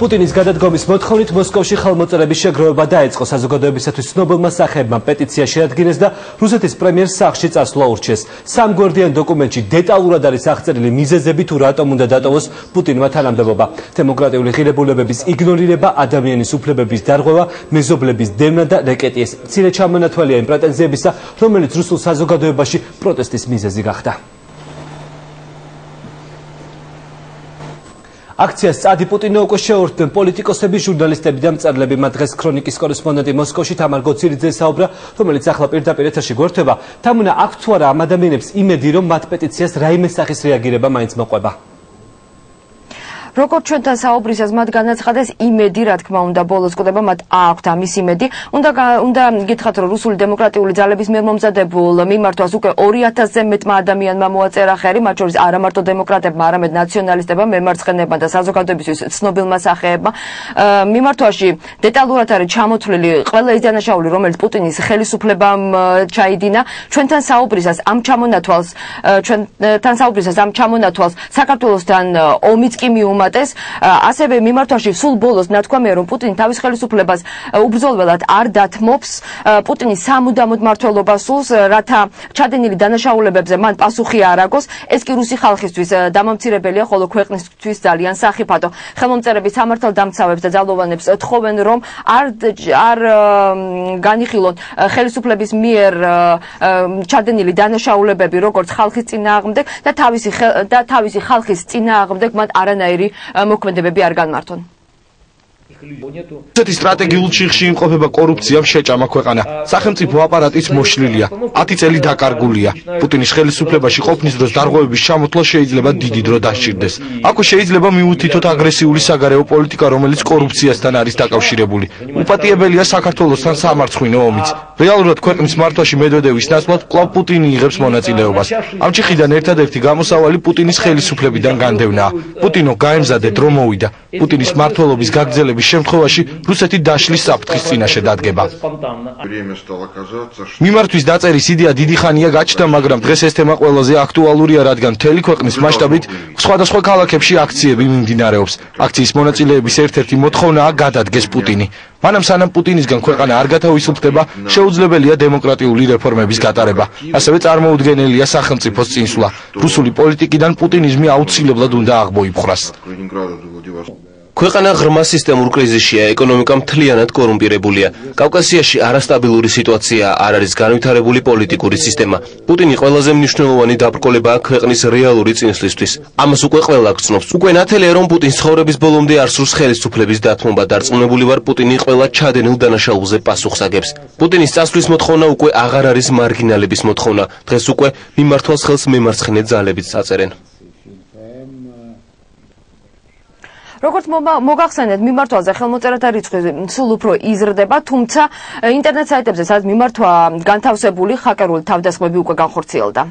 პუტინის გადადგომის მოთხოვნით მოსკოვში ხელმოწერების შეგროვება დაიწყო. საზოგადოებისათვის ცნობილმა სახეებმა პეტიცია შეადგინეს და რუსეთის პრემიერს სახლში წასვლა ურჩიეს. სამგვერდიან დოკუმენტში დეტალურად არის აღწერილი მიზეზები თუ რატომ უნდა დატოვოს პუტინმა თანამდებობა. დემოკრატიული ღირებულებების იგნორირება, ადამიანის უფლებების დარღვევა, მეზობლების დევნა და რეკეტიეს. მცირე ჩამონათვალია იმ პრეტენზიებისა, რომელიც რუსულ საზოგადოებაში პროტესტის მიზეზი გახდა. აქციას წადი პუტინო უკვე შეუერთდნენ პოლიტიკოსები, ჟურნალისტები და მწერლები. მათ დღეს ქრონიკის კორესპონდენტი მოსკოვში თამარ გოცირიძე საუბრა, რომელიც ახლა პირდაპირ ეთერში გვერდება. თამუნა, აქვს თუ არა ამ ადამიანებს იმედი, რომ მათ პეტიციას რაიმე სახის რეაგირება მაინც მოყვება? როგორც ჩვენთან საუბრისას მათ განაცხადეს იმედი, რა თქმა უნდა, ბოლოს ყდება მათ აქვთ ამის იმედი. უნდა გითხრათ, რომ რუსული დემოკრატიული ძალების მიერ მომზადებულ მიმართვას უკვე 2000-ზე მეტმა ადამიანმა მოაწერა ხელი, მათ შორის არა მარტო დემოკრატებმა, არამედ ნაციონალისტებმა, მემარცხენეებმა და საზოგადოებისთვის ცნობილმა სახეებმა. მიმართვაში დეტალურად არის ჩამოთვლილი ყველა ის დანაშაული, რომელიც პუტინის ხელისუფლებამ ჩაიდინა. ჩვენთან საუბრისას ამ ჩამონათვალს საქართველოსთან ომიც კი ასევე მიმართვაში სულ ბოლოს ნათქვამია, რომ პუტინი თავის ხელისუფლებას უბრძოლველად არ დათმობს, პუტინი სამუდამოდ მმართველობას სურს, რათა ჩადენილი დანაშაულებებზე მან პასუხი არ აგოს. ეს კი რუსი ხალხისთვის დამამცირებელია, ხოლო ქვეყნისთვის ძალიან სახიფათო. ხელმომწერების სამართალდამცავებს და ძალოვანებს თხოვენ, რომ არ განიხილონ ხელისუფლების მიერ ჩადენილი დანაშაულებები, როგორც ხალხის წინააღმდეგ და თავისი ხალხის წინააღმდეგ მათ არანაირი მოქმედებები არ განმართონ. რუსეთის სტრატეგიულ ჩიხში იმყოფება კორუფციამ შეჭამა ქვეყანა. სახელმწიფო აპარატიც მოშლილია. 10 წელი დაკარგულია. პუტინის ხელისუფლებაში ყოფნის დროს დარღვევების ჩამოთვლა შეიძლება დიდი დრო დასჭირდეს. აქვე შეიძლება მიუთითოთ აგრესიული საგარეო პოლიტიკა, რომელიც კორუფციასთან არის დაკავშირებული. უპატიებელია საქართველოსთან სამარცხვინო ომიც. რეალურად ქვეყნის მართვაში მედვედევის ნაცვლად კვლავ პუტინი იღებს მონაწილეობას. ამ ჩიხიდან ერთადერთი გამოსავალი პუტინის ხელისუფლებიდან განდევნაა. პუტინო გაემზადეთ, რომ მოვიდა. პუტინის მმართველობის გაგრძელების შემთხვევაში რუსეთი დაშლის საფრთხის წინაშე დადგება. მიმართვის დაწერის იდეა დიდი ხანია გაჩნდა, მაგრამ დღეს ეს თემა ყველაზე აქტუალურია, რადგან მთელი ქვეყნის მასშტაბით სხვადასხვა ქალაქებში აქციები მიმდინარეობს. აქციის მონაწილეების ერთ-ერთი მოთხოვნაა გადადგეს პუტინი. მანამ სანამ პუტინისგან ქვეყანა არ გათავისუფლდება, შეუძლებელია დემოკრატიული რეფორმების გატარება. ასევე წარმოუდგენელია სახელმწიფოს წინსვლა. რუსული პოლიტიკიდან პუტინიზმი აუცილებლად უნდა აღმოიფხვრას. ქვეყანა ღრმა სისტემურ კრიზისშია, ეკონომიკა მთლიანად კორუმპირებულია. კავკასიაში არასტაბილური სიტუაციაა, არ არის განვითარებული პოლიტიკური სისტემა. პუტინი ყველაზე მნიშვნელოვანი დაბრკოლებაა ქვეყნის რეალური წინსვლისთვის. ამას უკვე ყველა გრძნობს. უკვე ნათელია, რომ პუტინს ცხოვრების ბოლომდე არ სურს ხელისუფლების დათმობა. დარწმუნებული ვარ, პუტინი ყველა ჩადენილ დანაშაულზე პასუხს აგებს. პუტინის წასვლის მოთხოვნა უკვე აღარ არის მარგინალების მოთხოვნა. დღეს უკვე მიმართვას ხელს მემარცხენე ძალებიც აწერენ. როგორც მოგახსენეთ, მიმართვაზე ხელმოწერათა რიცხვი სულ უფრო იზრდება, თუმცა ინტერნეტ საიტებზე, სადაც მიმართვა განთავსებული, ჰაკერული თავდასხმები უკვე განხორციელდა.